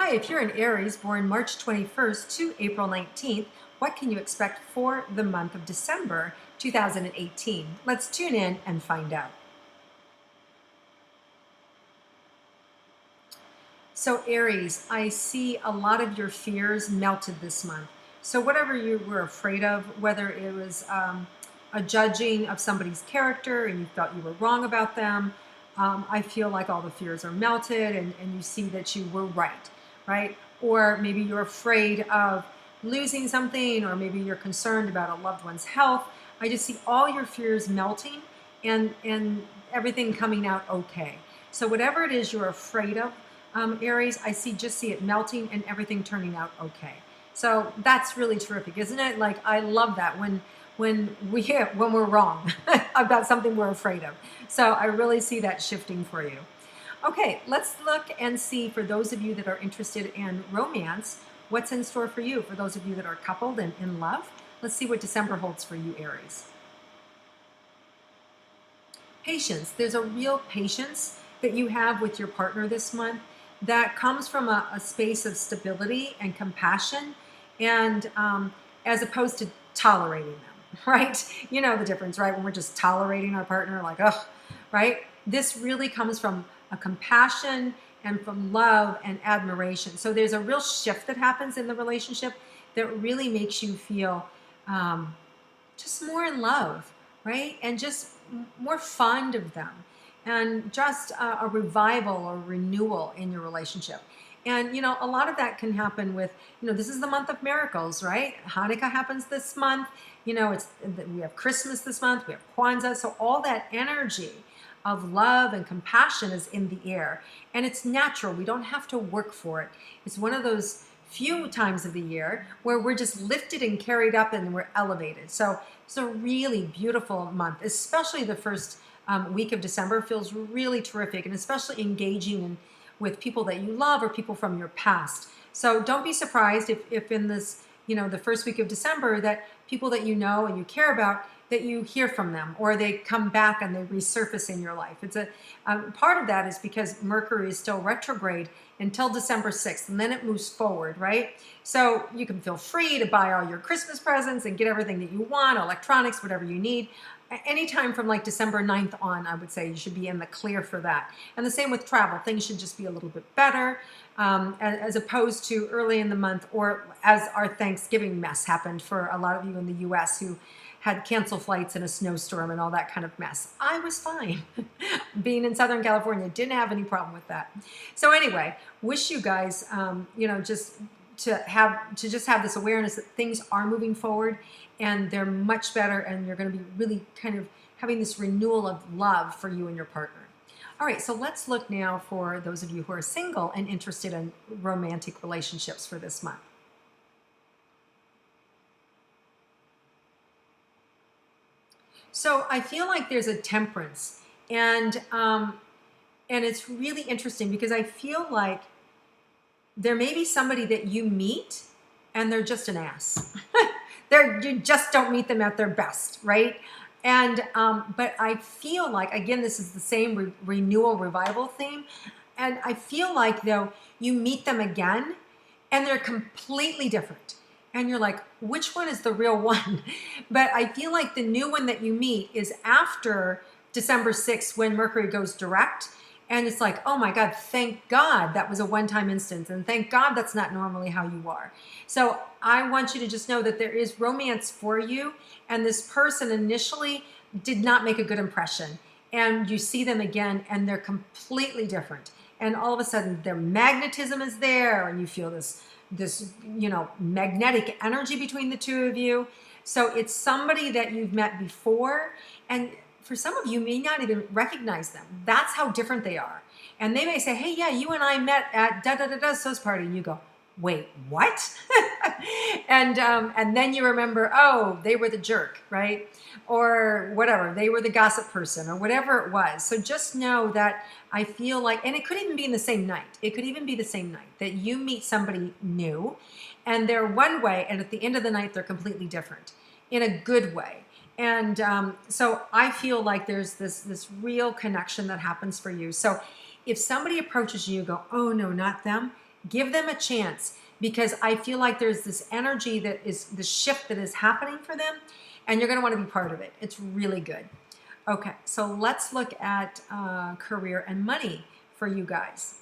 Hi, if you're an Aries born March 21st to April 19th, what can you expect for the month of December 2018? Let's tune in and find out. So Aries, I see a lot of your fears melted this month. So whatever you were afraid of, whether it was a judging of somebody's character and you felt you were wrong about them, I feel like all the fears are melted and you see that you were right? Or maybe you're afraid of losing something, or maybe you're concerned about a loved one's health. I just see all your fears melting and everything coming out okay. So whatever it is you're afraid of, Aries, I see it melting and everything turning out okay. So that's really terrific, isn't it? Like, I love that when we're wrong about something we're afraid of. So I really see that shifting for you. Okay, let's look and see, for those of you that are interested in romance, what's in store for you. For those of you that are coupled and in love, let's see what December holds for you, Aries. Patience. There's a real patience that you have with your partner this month that comes from a space of stability and compassion, and as opposed to tolerating them, right? You know the difference, right? When we're just tolerating our partner, like, ugh, right? This really comes from a compassion and from love and admiration. So there's a real shift that happens in the relationship that really makes you feel just more in love, right? And just more fond of them, and just a revival or renewal in your relationship. And, a lot of that can happen with, this is the month of miracles, right? Hanukkah happens this month. We have Christmas this month. We have Kwanzaa. So all that energy of love and compassion is in the air. And it's natural. We don't have to work for it. It's one of those few times of the year where we're just lifted and carried up and we're elevated. So it's a really beautiful month, especially the first week of December feels really terrific, and especially engaging with people that you love or people from your past. So don't be surprised if in this, the first week of December, that people that you know and you care about, that you hear from them, or they come back and they resurface in your life. It's part of that is because Mercury is still retrograde until December 6th, and then it moves forward, right? So you can feel free to buy all your Christmas presents and get everything that you want, electronics, whatever you need. Anytime from like December 9th on, I would say you should be in the clear for that. And the same with travel. Things should just be a little bit better, as opposed to early in the month, or as our Thanksgiving mess happened for a lot of you in the US who had canceled flights in a snowstorm and all that kind of mess. I was fine. Being in Southern California, didn't have any problem with that. So anyway, wish you guys, just to just have this awareness that things are moving forward and they're much better, and you're going to be really kind of having this renewal of love for you and your partner. All right, so let's look now for those of you who are single and interested in romantic relationships for this month. So I feel like there's a temperance, and it's really interesting because I feel like there may be somebody that you meet and they're just an ass. You just don't meet them at their best, right? And but I feel like, again, this is the same renewal revival theme, and I feel like, though, you meet them again and they're completely different. And you're like, which one is the real one? But I feel like the new one that you meet is after December 6th, when Mercury goes direct. And it's like, oh my God, thank God that was a one-time instance. And thank God that's not normally how you are. So I want you to just know that there is romance for you. And this person initially did not make a good impression. And you see them again and they're completely different. And all of a sudden their magnetism is there, and you feel this magnetic energy between the two of you. So it's somebody that you've met before, and for some of you may not even recognize them. That's how different they are. And they may say, hey, yeah, you and I met at da-da-da-da-so's party. And you go, wait, what? and then you remember, oh, they were the jerk, right? Or whatever, they were the gossip person, or whatever it was. So just know that I feel like, and it could even be in the same night. It could even be the same night that you meet somebody new, and they're one way, and at the end of the night, they're completely different in a good way. And so I feel like there's this real connection that happens for you. So if somebody approaches you, go, oh no, not them, Give them a chance, because I feel like there's this energy that is the shift that is happening for them, and you're going to want to be part of it. It's really good. Okay, so let's look at career and money for you guys.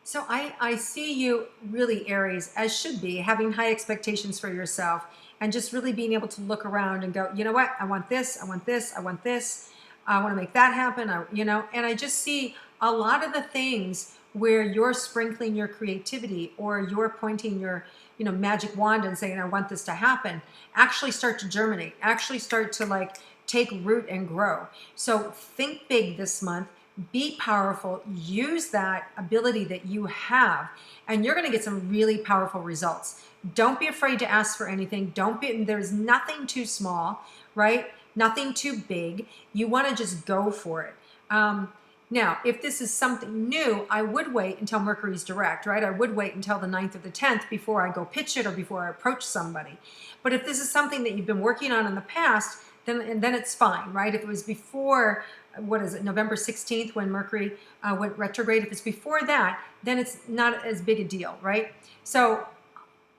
So I see you really, Aries, as should be, having high expectations for yourself and just really being able to look around and go, you know what, I want this, I want this, I want this, I want to make that happen, and I just see a lot of the things where you're sprinkling your creativity or you're pointing your, magic wand and saying, I want this to happen, actually start to germinate, actually start to like take root and grow. So think big this month. Be powerful, use that ability that you have, and you're going to get some really powerful results. Don't be afraid to ask for anything. There's nothing too small, right? Nothing too big. You want to just go for it. Now, if this is something new, I would wait until Mercury's direct, right? I would wait until the 9th or the 10th before I go pitch it or before I approach somebody. But if this is something that you've been working on in the past, then it's fine, right? If it was before, November 16th when Mercury went retrograde, if it's before that, then it's not as big a deal, right? So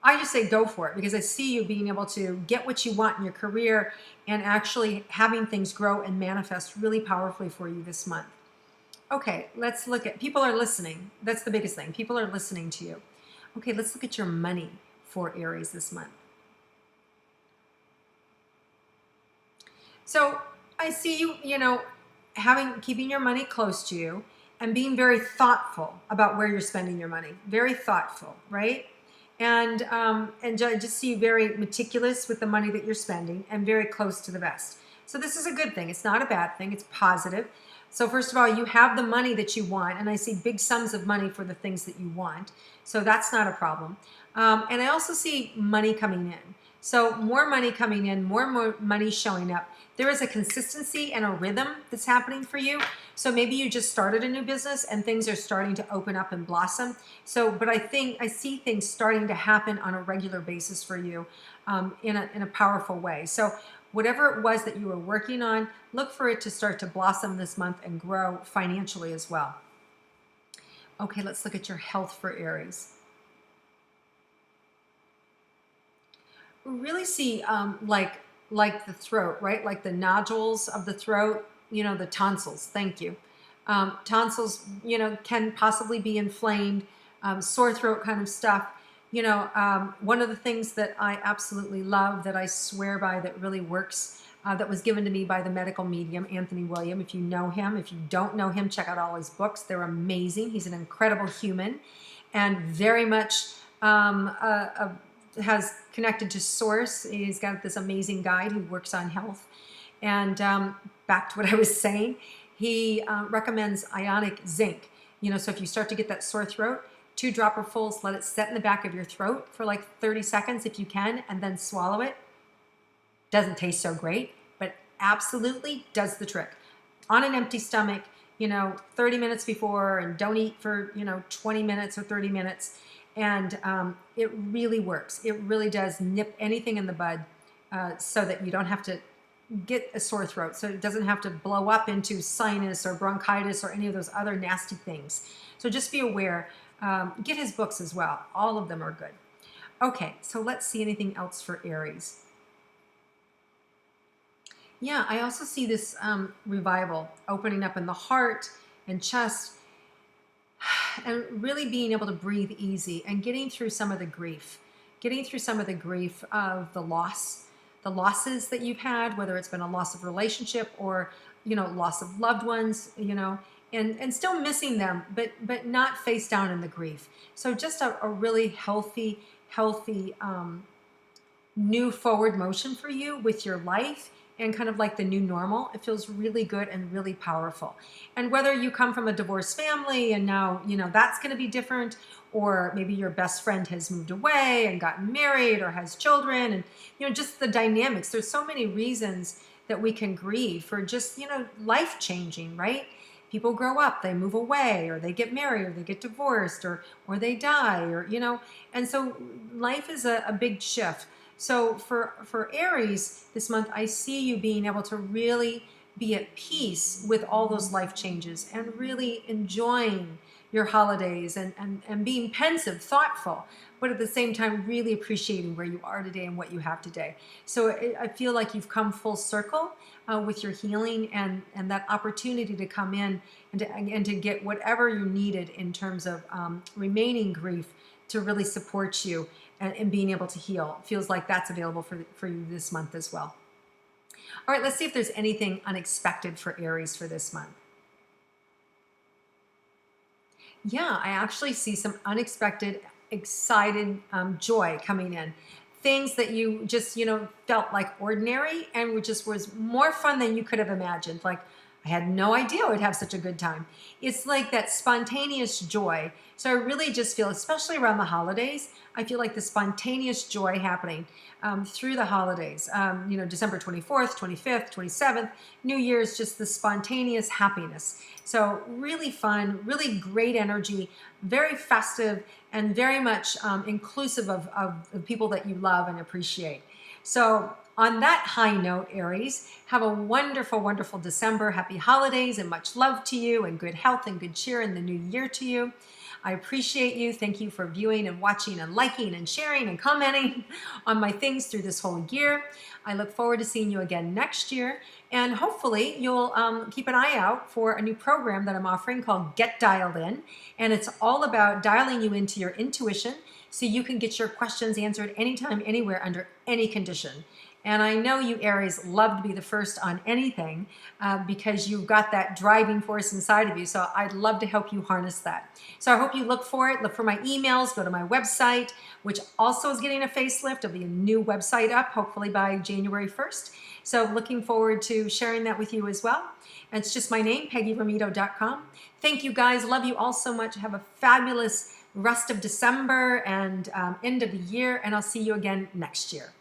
I just say go for it, because I see you being able to get what you want in your career and actually having things grow and manifest really powerfully for you this month. Okay, let's look at, people are listening. That's the biggest thing. People are listening to you. Okay, let's look at your money for Aries this month. So I see you, keeping your money close to you and being very thoughtful about where you're spending your money. Very thoughtful, right? And I just see you very meticulous with the money that you're spending and very close to the vest. So this is a good thing. It's not a bad thing. It's positive. So first of all, you have the money that you want, and I see big sums of money for the things that you want. So that's not a problem. And I also see money coming in. So more money coming in, more money showing up. There is a consistency and a rhythm that's happening for you. So maybe you just started a new business and things are starting to open up and blossom. But I see things starting to happen on a regular basis for you in a powerful way. So whatever it was that you were working on, look for it to start to blossom this month and grow financially as well. Okay, let's look at your health for Aries. Really see like the throat, right? Like the nodules of the throat, the tonsils. Thank you. Tonsils, can possibly be inflamed, sore throat kind of stuff. One of the things that I absolutely love, that I swear by, that really works, that was given to me by the medical medium, Anthony William. If you know him, if you don't know him, check out all his books. They're amazing. He's an incredible human and very much has connected to source. He's got this amazing guide who works on health. And back to what I was saying, he recommends ionic zinc. So if you start to get that sore throat, 2 dropperfuls, let it set in the back of your throat for like 30 seconds if you can, and then swallow it. Doesn't taste so great, but absolutely does the trick. On an empty stomach, 30 minutes before, and don't eat for, 20 minutes or 30 minutes. And it really works. It really does nip anything in the bud so that you don't have to get a sore throat. So it doesn't have to blow up into sinus or bronchitis or any of those other nasty things. So just be aware. Get his books as well. All of them are good. Okay, so let's see anything else for Aries. Yeah, I also see this revival opening up in the heart and chest, and really being able to breathe easy and getting through some of the grief of the losses that you've had, whether it's been a loss of relationship or, loss of loved ones, and still missing them, but not face down in the grief. So just a really healthy new forward motion for you with your life, and kind of like the new normal. It feels really good and really powerful. And whether you come from a divorced family and now, that's going to be different, or maybe your best friend has moved away and gotten married or has children, and, just the dynamics. There's so many reasons that we can grieve for just, life changing, right? People grow up, they move away, or they get married, or they get divorced, or they die, or, and so life is a big shift. So for Aries this month, I see you being able to really be at peace with all those life changes and really enjoying your holidays and being pensive, thoughtful, but at the same time really appreciating where you are today and what you have today. So I feel like you've come full circle with your healing and that opportunity to come in and to get whatever you needed in terms of remaining grief to really support you and being able to heal. It feels like that's available for you this month as well. All right, let's see if there's anything unexpected for Aries for this month. Yeah, I actually see some unexpected, excited joy coming in. Things that you just, felt like ordinary and was more fun than you could have imagined. Like, I had no idea I would have such a good time. It's like that spontaneous joy. So I really just feel, especially around the holidays, I feel like the spontaneous joy happening through the holidays. December 24th, 25th, 27th, New Year's, just the spontaneous happiness. So really fun, really great energy, very festive, and very much inclusive of the people that you love and appreciate. So on that high note, Aries, have a wonderful, wonderful December. Happy holidays and much love to you and good health and good cheer in the new year to you. I appreciate you. Thank you for viewing and watching and liking and sharing and commenting on my things through this whole year. I look forward to seeing you again next year. And hopefully you'll keep an eye out for a new program that I'm offering called Get Dialed In. And it's all about dialing you into your intuition so you can get your questions answered anytime, anywhere, under any condition. And I know you Aries love to be the first on anything because you've got that driving force inside of you. So I'd love to help you harness that. So I hope you look for it. Look for my emails. Go to my website, which also is getting a facelift. There'll be a new website up, hopefully by January 1st. So looking forward to sharing that with you as well. And it's just my name, PeggyRometo.com. Thank you guys. Love you all so much. Have a fabulous rest of December and end of the year. And I'll see you again next year.